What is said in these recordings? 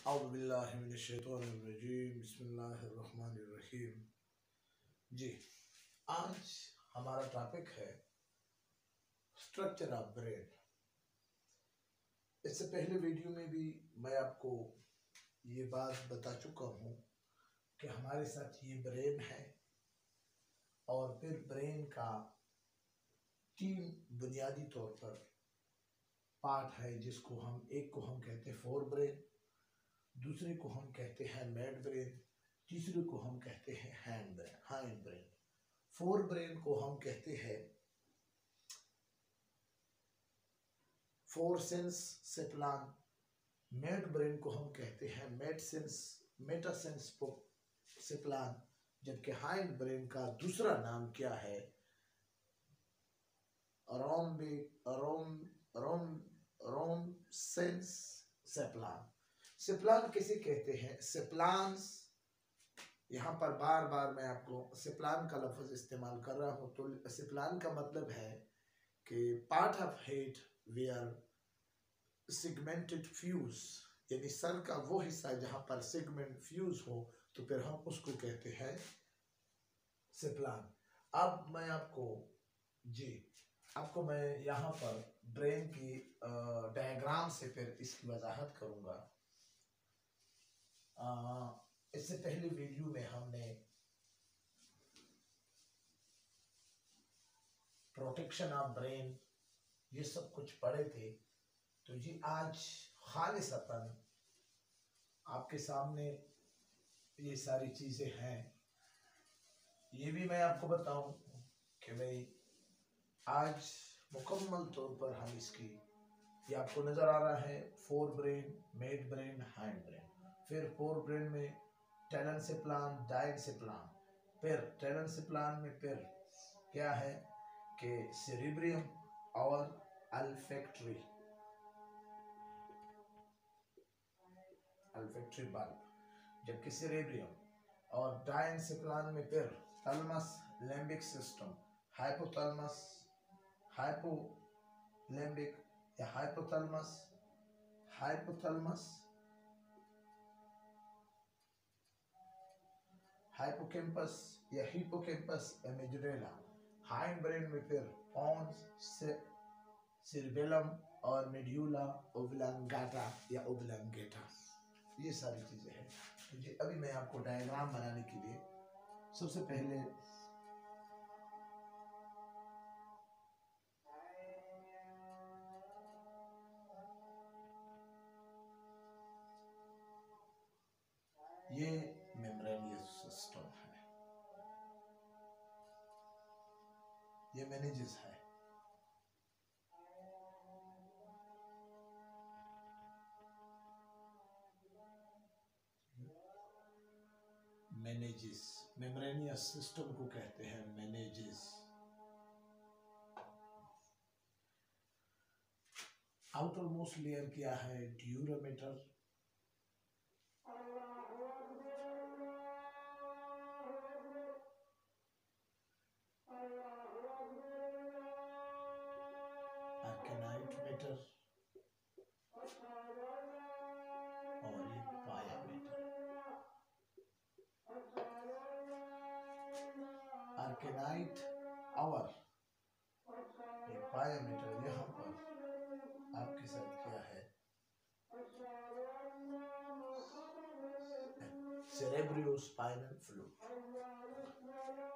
औज़ुबिल्लाहिमिनश्शैतानिर्रजीम बिस्मिल्लाहिर्रहमानिर्रहीम। जी, आज हमारा टॉपिक है स्ट्रक्चर ऑफ ब्रेन। इससे पहले वीडियो में भी मैं आपको ये बात बता चुका हूँ कि हमारे साथ ये ब्रेन है और फिर ब्रेन का 3 बुनियादी तौर पर पार्ट है, जिसको एक को हम कहते हैं फोर ब्रेन, दूसरे को हम कहते हैं मिड ब्रेन, तीसरे को हम कहते हैं हाइंड ब्रेन। फोर ब्रेन को हम कहते हैं फोर सेंस सेप्लान, मिड ब्रेन को हम कहते हैं मेटासेंस सेप्लान, जबकि हाइंड ब्रेन का दूसरा नाम क्या है? रोमसेंस सेप्लान। सेप्लान किसे कहते हैं? सेप्लान्स, यहाँ पर बार बार मैं आपको सेप्लान का लफ्ज इस्तेमाल कर रहा हूँ। तो सेप्लान का मतलब है कि part of head where segmented fuse, यानी सर का वो हिस्सा जहाँ पर सेगमेंट फ्यूज हो, तो फिर हम उसको कहते हैं सेप्लान। अब मैं आपको मैं यहाँ पर ब्रेन की डायग्राम से फिर इसकी वजाहत करूँगा। इससे पहले वीडियो में हमने प्रोटेक्शन ऑफ ब्रेन ये सब कुछ पढ़े थे। तो जी आज खालिसतन आपके सामने ये सारी चीज़ें हैं। ये भी मैं आपको बताऊं कि भाई आज मुकम्मल तौर पर हम इसकी, ये आपको नज़र आ रहा है fore brain, mid brain, hind brain. फिर फोर ब्रेन में टैलन सेप्लान, डाइन सेप्लान, फिर टैलन सेप्लान में फिर क्या है कि सेरिब्रियम और अल्फैक्टरी बल्ब, जबकि सेरिब्रियम और डाइन सेप्लान में फिर थैलेमस, लिम्बिक सिस्टम, हाइपोथैलेमस, हाइपोलिम्बिक या हाइपोथैलेमस, हाइपोकैम्पस या हिपोकैम्पस, एमिग्डाला। हाइंड ब्रेन में फिर पोन्स, सेरिबेलम और मेड्यूला ओब्लांगाटा या ओब्लांगेटा, ये सारी चीजें हैं। तो जी अभी मैं आपको डायग्राम बनाने के लिए सबसे पहले ये मेम्ब्रेनियस सिस्टम है, ये मेनिंजेस है। मेनिंजेस, मेम्ब्रेनियस सिस्टम को कहते हैं मेनिंजेस। आउटर मोस्ट लेयर क्या है? ड्यूरामेटर। आर्केनाइट मेटर और ये पाया मेटर। आर्केनाइट और ये पाया मेटर यहाँ पर आपके साथ क्या है? Cerebrospinal fluid.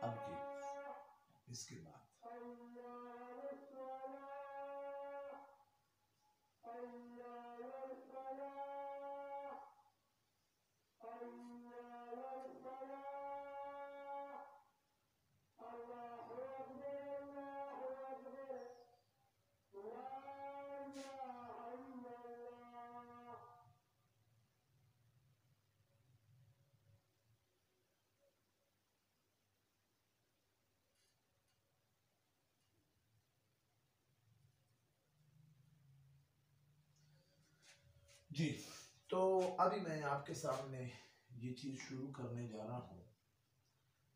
अब जी इसके बाद जी, तो अभी मैं आपके सामने ये चीज शुरू करने जा रहा हूँ।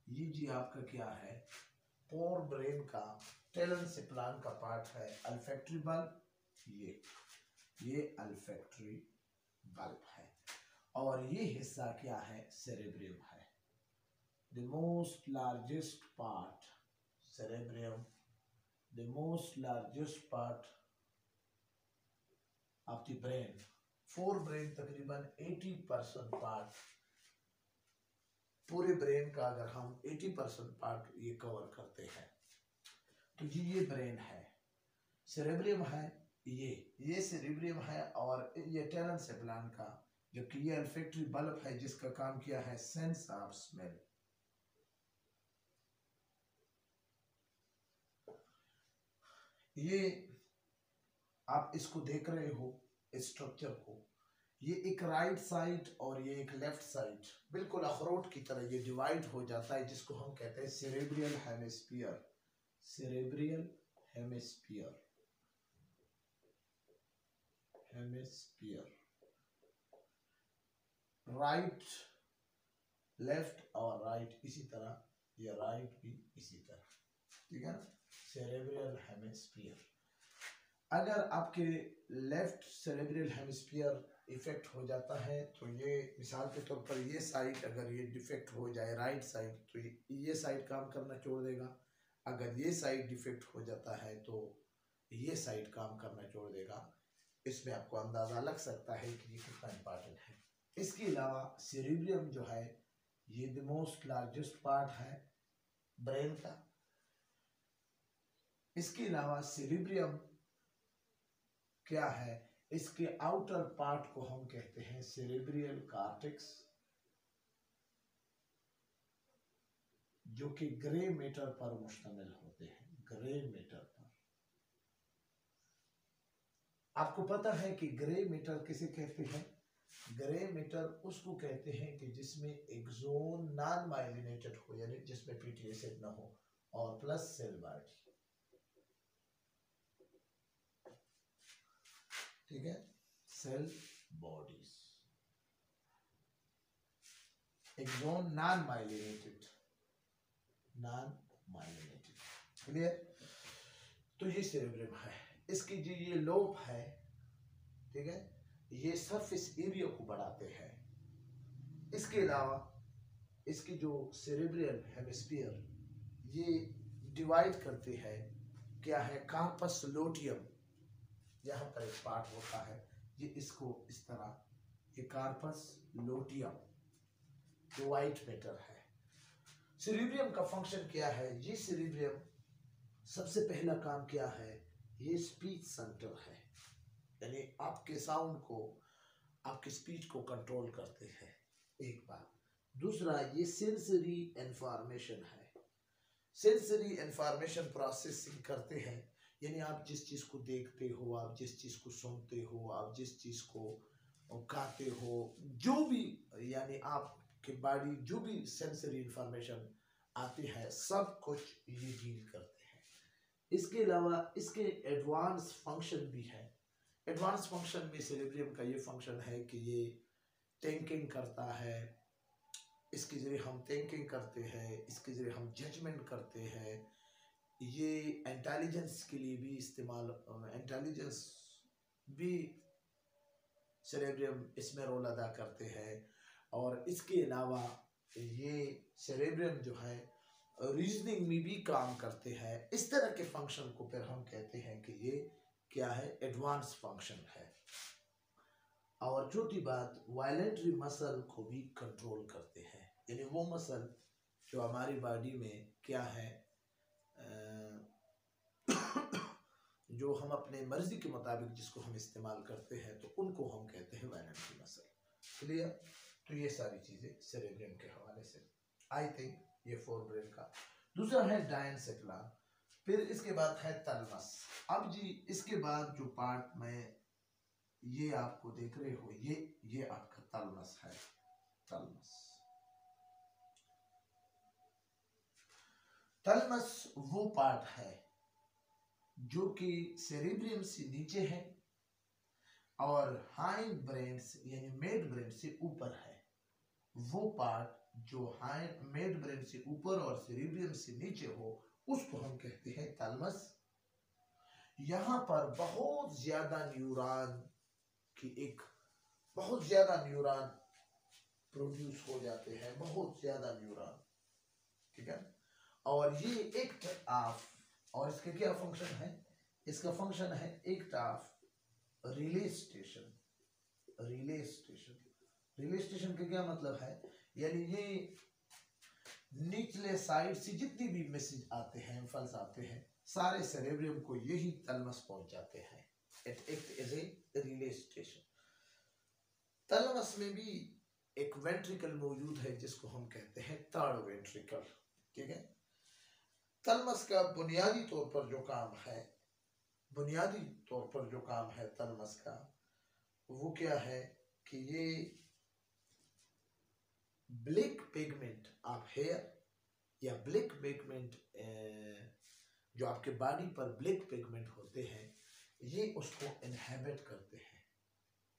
ये जी आपका क्या है? फोर ब्रेन का टैलन सेप्लान का पार्ट है अल्फैक्टरी बल्ब। ये अल्फैक्टरी बल्ब है। और ये हिस्सा क्या है, सेरेब्रियम है। The most largest part cerebrum, the most largest part of the brain. Fore brain तकरीबन 80% पार्ट, पूरे ब्रेन का अगर हम 80% पार्ट ये कवर करते हैं, तो ये ब्रेन है, सेरेब्रियम है, ये सेरेब्रियम है, और ये टेलन सेप्लान का, जबकि ये अल्फैक्टरी बल्ब है जिसका काम किया है सेंस ऑफ स्मेल। ये आप इसको देख रहे हो स्ट्रक्चर को, ये एक राइट साइड और ये एक लेफ्ट साइड, बिल्कुल अखरोट की तरह ये डिवाइड हो जाता है, जिसको हम कहते हैं cerebral hemisphere. Cerebral hemisphere, hemisphere, right left और राइट इसी तरह, ये राइट भी इसी तरह, ठीक है ना, सेरेब्रियल हेमिस्फीयर। अगर आपके लेफ्ट सेरेब्रियल हेमिस्फीयर इफेक्ट हो जाता है तो ये मिसाल के तौर पर ये साइड अगर ये डिफेक्ट हो जाए राइट साइड, तो ये साइड काम करना छोड़ देगा। अगर ये साइड डिफेक्ट हो जाता है तो ये साइड काम करना छोड़ देगा। इसमें आपको अंदाज़ा लग सकता है कि ये कितना इंपॉर्टेंट है। इसके अलावा सेरेब्रियम जो है ये द मोस्ट लार्जेस्ट पार्ट है ब्रेन का। इसके अलावा सेरेब्रियम क्या है, इसके आउटर पार्ट को हम कहते हैं सेरेब्रियल कॉर्टेक्स, जो कि ग्रे मैटर पर मुश्तमिल होते हैं, ग्रे मैटर पर। आपको पता है कि ग्रे मैटर किसे कहते हैं? ग्रे मैटर उसको कहते हैं कि जिसमें एक्सोन नॉन माइलिनेटेड हो, यानी जिसमें फैटी एसिड ना हो, और प्लस सेल बॉडी, ठीक है, cell bodies, axon non myelinated, non myelinated, clear. तो ये सेरेब्रम है। इसकी जो ये लोब है, ठीक है, ये सरफेस एरिया को बढ़ाते हैं। इसके अलावा इसकी जो सेरेब्रियल हेमिस्फीयर ये डिवाइड करते हैं, क्या है, कार्पस लोटियम, यहाँ पर एक पार्ट होता है, ये इसको इस तरह, ये कार्पस लोटियम जो वाइट मैटर है। सेरेब्रियम का फंक्शन क्या है? ये सेरेब्रियम सबसे पहला काम क्या है, ये स्पीच सेंटर है, यानी आपके साउंड को, आपके स्पीच को कंट्रोल करते हैं, एक बात। दूसरा, ये सेंसरी इंफॉर्मेशन है, सेंसरी इंफॉर्मेशन प्रोसेसिंग करते हैं, यानी आप जिस चीज़ को देखते हो, आप जिस चीज़ को सुनते हो, आप जिस चीज़ को खाते हो, जो भी, यानी आपके बॉडी जो भी सेंसरी इंफॉर्मेशन आती है, सब कुछ ये डील करते हैं। इसके अलावा इसके एडवांस फंक्शन भी है। एडवांस फंक्शन में सेरेब्रियम का ये फंक्शन है कि ये थिंकिंग करता है, इसके ज़रिए हम थिंकिंग करते हैं, इसके ज़रिए हम जजमेंट करते हैं, ये इंटेलिजेंस के लिए भी इस्तेमाल, इंटेलिजेंस भी सेरेब्रियम इसमें रोल अदा करते हैं। और इसके अलावा ये सेरेब्रियम जो है रीजनिंग में भी काम करते हैं। इस तरह के फंक्शन को फिर हम कहते हैं कि ये क्या है, एडवांस फंक्शन है। और चौथी बात, वायलेंटरी मसल को भी कंट्रोल करते हैं, यानी वो मसल जो हमारी बॉडी में क्या है, जो हम अपने मर्जी के मुताबिक जिसको हम इस्तेमाल करते हैं, तो उनको हम कहते हैं वायलेंटरी मसल, क्लियर। तो ये सारी चीज़ें सेरेब्रियम के हवाले से, आई थिंक ये फोर ब्रेन का। दूसरा है डायनसेफलन, फिर इसके बाद है तलमस। अब जी इसके बाद जो पार्ट में ये आपको देख रहे हो, ये आपका तलमस है, तलमस। तलमस वो पार्ट है जो कि सेरेब्रियम से नीचे है और हाइंड ब्रेन यानी मिड ब्रेन से ऊपर है। वो पार्ट जो हाइंड मिड ब्रेन से ऊपर और सेरेब्रियम से नीचे हो, उसको हम कहते हैं तलमस। यहाँ पर बहुत ज्यादा न्यूरॉन की एक बहुत ज्यादा न्यूरॉन प्रोड्यूस हो जाते हैं, बहुत ज्यादा न्यूरॉन, ठीक है। और ये एक्ट ऑफ, और इसके क्या फंक्शन है, इसका फंक्शन है act of relay station. Relay station, relay station का क्या मतलब है, यानी ये निचले साइड से जितनी भी मैसेज आते हैं, इम्पल्स आते हैं, सारे सेरेब्रम को यही थैलेमस पहुंच जाते हैं। It act as a relay station. Thalamus में भी एक वेंट्रिकल मौजूद है जिसको हम कहते हैं थर्ड वेंट्रिकल, ठीक है। थैलेमस का बुनियादी तौर पर जो काम है, बुनियादी तौर पर जो काम है थैलेमस का, वो क्या है कि ये ब्लैक पिगमेंट ऑफ हेयर या ब्लैक पिगमेंट जो आपके बॉडी पर ब्लैक पिगमेंट होते हैं, ये उसको इनहेबिट करते हैं।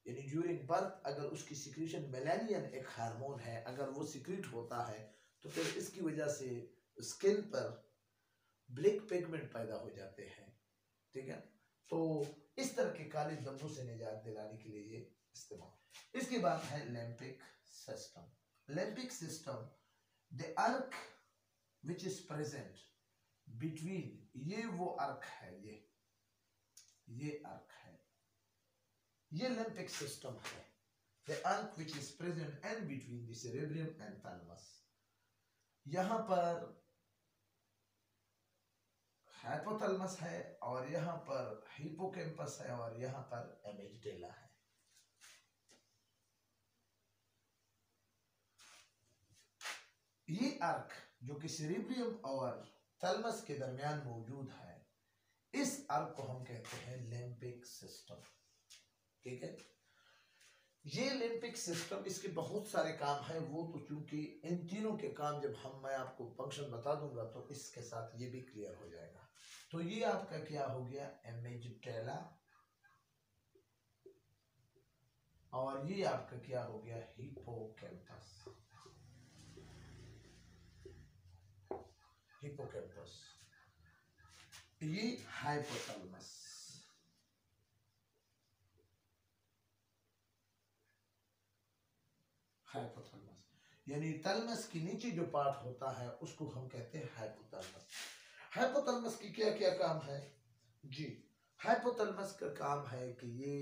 यानी ड्यूरिंग बर्थ अगर उसकी सिक्रीशन मेलानियन एक हार्मोन है, अगर वो सिक्रीट होता है तो फिर इसकी वजह से स्किन पर ब्लैक पिगमेंट पैदा हो जाते हैं, ठीक है। तो इस तरह के काले धब्बों से निजात दिलाने के लिए ये इस्तेमाल। इसके बाद है limbic system. Limbic system, the अर्क विच इज प्रेजेंट बिटवीन, ये वो अर्क है, ये अर्क है, ये लिम्बिक सिस्टम है। द अर्क which is present and between the cerebrum and thalamus. यहां पर हाइपोथैलेमस है और यहाँ पर हिपोकैम्पस है और यहाँ पर एमिगडाला है। ये अर्क जो कि सेरेब्रियम और थैलेमस के दरमियान मौजूद है, इस अर्क को हम कहते हैं लिम्बिक सिस्टम, ठीक है। ये लिम्बिक सिस्टम, इसके बहुत सारे काम हैं, वो तो चूंकि इन तीनों के काम जब मैं आपको फंक्शन बता दूंगा तो इसके साथ ये भी क्लियर हो जाएगा। तो ये आपका क्या हो गया, एमिगडाला, और ये आपका क्या हो गया, हिपोकैम्पस। हिपोकैम्पस, ये हाइपोथैलेमस, हाइपोथैलेमस यानी थैलेमस के नीचे जो पार्ट होता है उसको हम कहते हैं हाइपोथैलेमस। हाइपोथैलेमस की क्या क्या काम है जी। हाइपोथैलेमस का काम है कि ये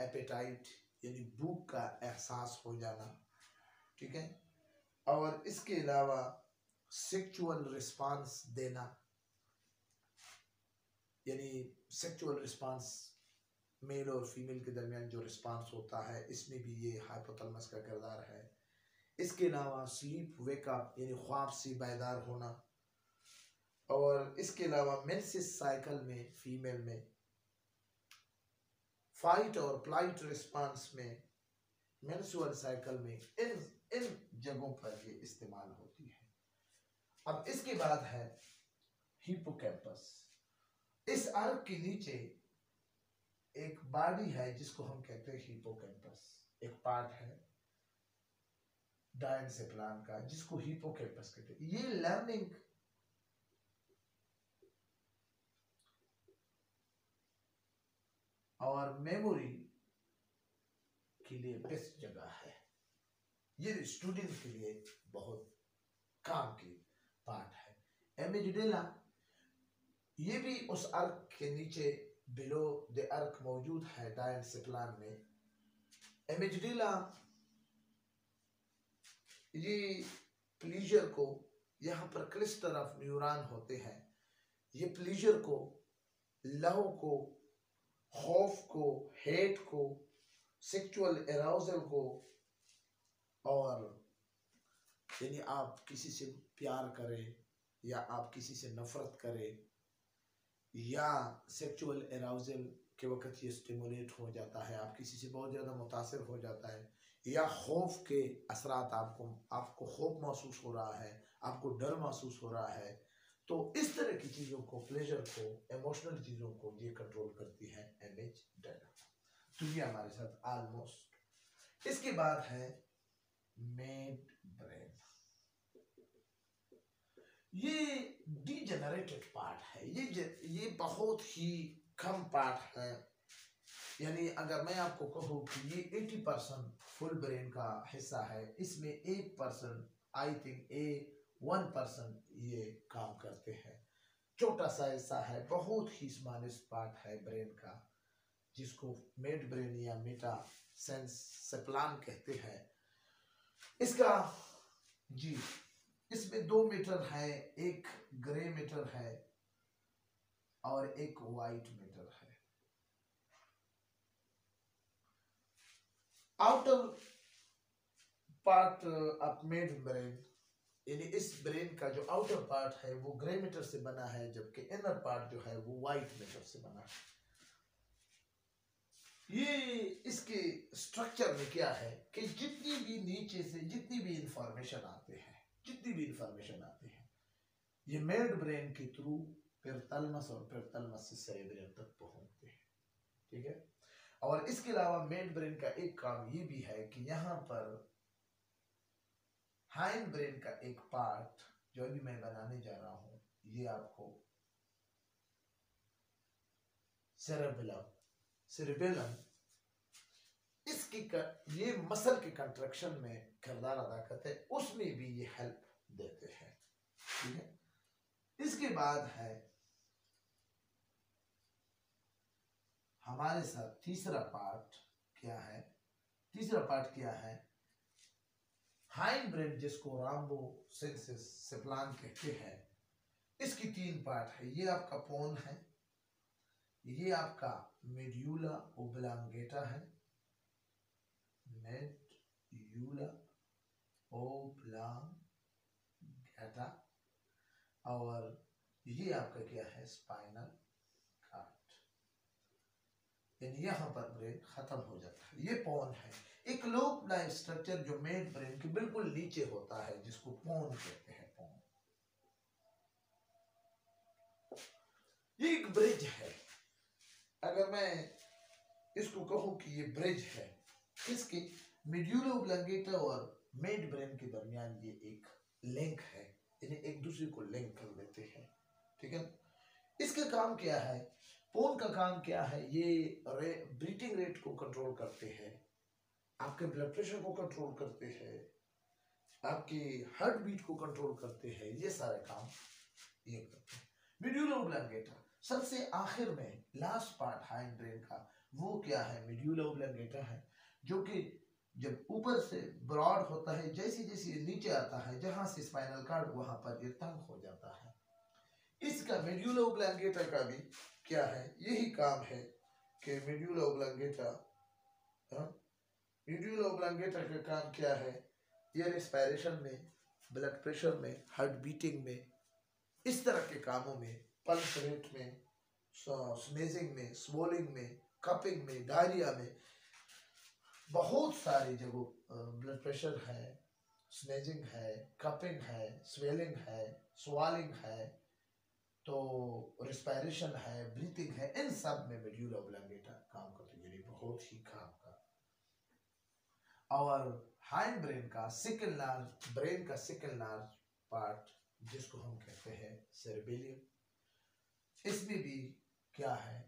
एपेटाइट यानी भूख का एहसास हो जाना, ठीक है, और इसके अलावा सेक्सुअल रिस्पांस देना, यानी सेक्सुअल रिस्पांस मेल और फीमेल के दरमियान जो रिस्पांस होता है, इसमें भी ये हाइपोथैलेमस का किरदार है। इसके अलावा स्लीप वेकअप यानी ख्वाब से बेदार होना, और इसके अलावा मेंसेस साइकिल में फीमेल में फाइट और फ्लाइट रिस्पांस में, मेंस्ट्रुअल साइकिल में, इन जगहों पर ये इस्तेमाल होती है। अब इसके बाद है हिपोकैम्पस। इस अर्क के नीचे एक बॉडी है जिसको हम कहते हैं हिपोकैम्पस, एक पार्ट है डायनसेप्लान का जिसको हिपोकैम्पस कहते हैं। ये लर्निंग और मेमोरी के लिए बेस्ट जगह है, ये स्टूडेंट के लिए बहुत काम की पार्ट है। एमिगडाला, ये भी उस अर्क के नीचे बिलो द अर्क मौजूद है डायनसेप्लान में। एमिगडाला ये प्लीजर को, यहाँ पर क्लस्टर ऑफ न्यूरॉन होते हैं, ये प्लीजर को, लव को, खौफ को, हेट को, सेक्सुअल एराउजल को, और यानी आप किसी से प्यार करें या आप किसी से नफरत करें या सेक्सुअल एराउजल के वक्त ये स्टिमुलेट हो जाता है, आप किसी से बहुत ज़्यादा मुतासिर हो जाता है, या खौफ के असरात, आपको खौफ महसूस हो रहा है, आपको डर महसूस हो रहा है, तो इस तरह की चीज़ों को, प्लेजर को, इमोशनल चीज़ों को ये कंट्रोल करती है एमिगडाला। तो ये हमारे साथ ऑलमोस्ट। इसके बाद है मिड ब्रेन। ये डिजेनरेटेड पार्ट है, ये बहुत ही कम पार्ट है, यानी अगर मैं आपको कहूँ कि ये 80% फुल ब्रेन का हिस्सा है, इसमें 1% आई थिंक 1% ये काम करते हैं। छोटा सा हिस्सा है, बहुत ही स्मॉलेस्ट पार्ट है ब्रेन का, जिसको मिड ब्रेन या मेटा सेंस सेप्लान कहते हैं। इसका जी इसमें 2 मीटर है, एक ग्रे मैटर है और एक वाइट मैटर है। Outer part of mid brain, यानी इस ब्रेन का जो आउटर पार्ट है वो ग्रे मैटर से बना है, जबकि इनर पार्ट जो है वो वाइट मैटर से बना है। ये इसके स्ट्रक्चर में क्या है कि जितनी भी नीचे से जितनी भी इंफॉर्मेशन आते हैं, ये मिड ब्रेन के थ्रू फिर तलमस और फिर तलमस से सेरेब्रम तक पहुंचते हैं। ठीक है। और इसके अलावा मिड ब्रेन का एक काम ये भी है कि यहाँ पर हाइंड ब्रेन का एक पार्ट जो अभी मैं बनाने जा रहा हूं, ये आपको सेरेबेलम इसकी ये मसल के कंट्रैक्शन में किरदार अदा करते हैं, उसमें भी ये हेल्प देते हैं। ठीक है। इसके बाद है हमारे साथ तीसरा पार्ट क्या है, हाइंड ब्रेन, जिसको राम्बो सिंसिस सेप्लान कहते हैं। इसकी 3 पार्ट है। ये आपका पोन है, ये आपका मेड्यूला ओब्लांगेटा है, मेड्यूला ओब्लांगेटा, और ये आपका क्या है, स्पाइनल कार्ड। यानी यहाँ पर ब्रेन खत्म हो जाता है। ये पोन है, एक लोब लाइक स्ट्रक्चर जो मिड ब्रेन के बिल्कुल नीचे होता है, जिसको पोन कहते हैं। पोन ये एक ब्रिज है। अगर मैं इसको कहूं कि ये ब्रिज है, इसके मेड्यूला ओब्लांगेटा और मिड ब्रेन के दरमियान ये एक लिंक है, इन्हें एक दूसरे को लिंक कर देते हैं। ठीक है। इसका काम क्या है, पोन का काम क्या है, ये ब्रीथिंग रेट को कंट्रोल करते हैं, आपके ब्लड प्रेशर को कंट्रोल करते हैं, आपकी हार्ट बीट को कंट्रोल करते हैं, ये सारे काम ये करते हैं। मेड्यूला ओब्लांगेटा सबसे आखिर में लास्ट पार्ट हाइंड ब्रेन का, वो क्या है, मेड्यूला ओब्लांगेटा है, जो कि जब ऊपर से ब्रॉड होता है, जैसे जैसे नीचे आता है, जहां से स्पाइनल कार्ड वहां पर ये तंग हो जाता है। इसका मेड्यूला ओब्लांगेटा का भी क्या है, यही काम है कि मेड्यूला ओब्लांगेटा का काम क्या है, ये रेस्पिरेशन में, ब्लड प्रेशर में, हार्ट बीटिंग में, इस तरह के कामों में, पल्स रेट में, स्नेजिंग में, स्वोलिंग में, कपिंग में, डायरिया में, बहुत सारी जगह ब्लड प्रेशर है, स्नेजिंग है, कपिंग है, स्वेलिंग है, स्वालिंग है, तो रेस्पिरेशन है, ब्रीथिंग है, इन सब में मेड्यूला ओब्लांगेटा काम करती है, बहुत ही काम का। और हाइंड ब्रेन का सिकल नर्व पार्ट, जिसको हम कहते हैं सेरेबेलियम, इसमें भी क्या है,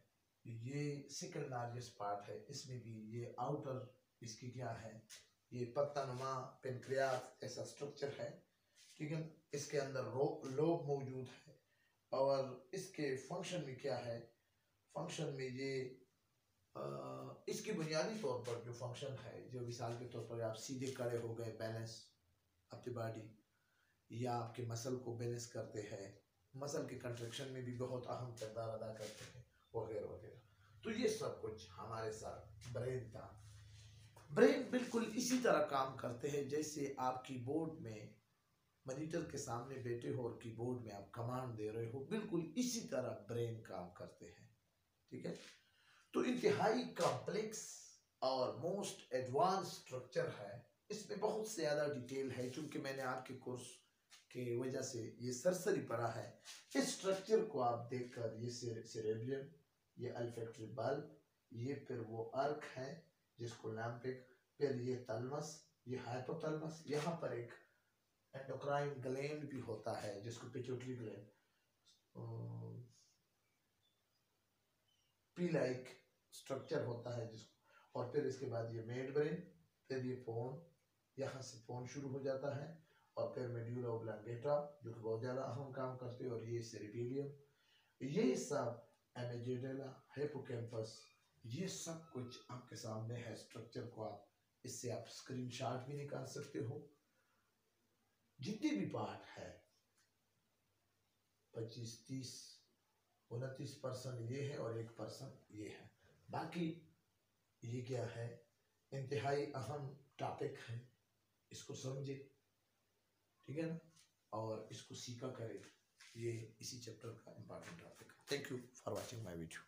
ये सिकल नर्वस पार्ट है, इसमें भी ये आउटर इसकी क्या है, ये पत्तानुमा पेनक्रियास ऐसा स्ट्रक्चर है। ठीक है। इसके अंदर लोब मौजूद है, और इसके फंक्शन में क्या है, फंक्शन में ये इसकी बुनियादी तौर पर जो फंक्शन है, जो मिसाल के तौर पर आप सीधे खड़े हो गए, बैलेंस अपनी बॉडी, या आपके मसल को बैलेंस करते हैं, मसल के कंट्रैक्शन में भी बहुत अहम किरदार अदा करते हैं, वगैरह वगैरह। तो ये सब कुछ हमारे साथ ब्रेन था। ब्रेन बिल्कुल इसी तरह काम करते हैं जैसे आप कीबोर्ड में मॉनिटर के सामने बैठे हो और कीबोर्ड में आप कमांड दे रहे हो, बिल्कुल इसी तरह ब्रेन काम करते हैं। ठीक है। तो इंतहाई कॉम्प्लेक्स और मोस्ट एडवांस स्ट्रक्चर है, इसमें बहुत से ज़्यादा डिटेल है, क्योंकि मैंने आपके कोर्स की वजह से ये सरसरी पढ़ा है। इस स्ट्रक्चर को आप देखकर, ये सेरेब्रम, ये अल्फैक्टरी बल्ब, ये फिर वो अर्क है जिसको लैम्पिक, फिर ये तलमस, ये हाइपोथैलेमस, यहाँ पर एक एंडोक्राइन ग्लैंड भी होता है जिसको pituitary gland, P like structure होता है जिसको, और फिर इसके बाद ये मिड ब्रेन, फिर ये फोन, यहाँ से फोन शुरू हो जाता है, और फिर मेड्यूला ओब्लांगेटा जो कि बहुत ज़्यादा अहम काम करते हैं, और ये सेरिबेलियम, ये सब एमेजिडला, हिप्पोकैम्पस, ये सब कुछ आपके सामने है स्ट्रक्चर को। आप इससे आप स्क्रीनशॉट भी निकाल सकते हो। जितने भी पार्ट है 25, 30, 29% ये है और 1% ये है। बाकी ये क्या है, इंतहाई अहम टॉपिक है, इसको समझे, ठीक है ना, और इसको सीखा करें। ये इसी चैप्टर का इम्पोर्टेंट टॉपिक है। Thank you for watching my video.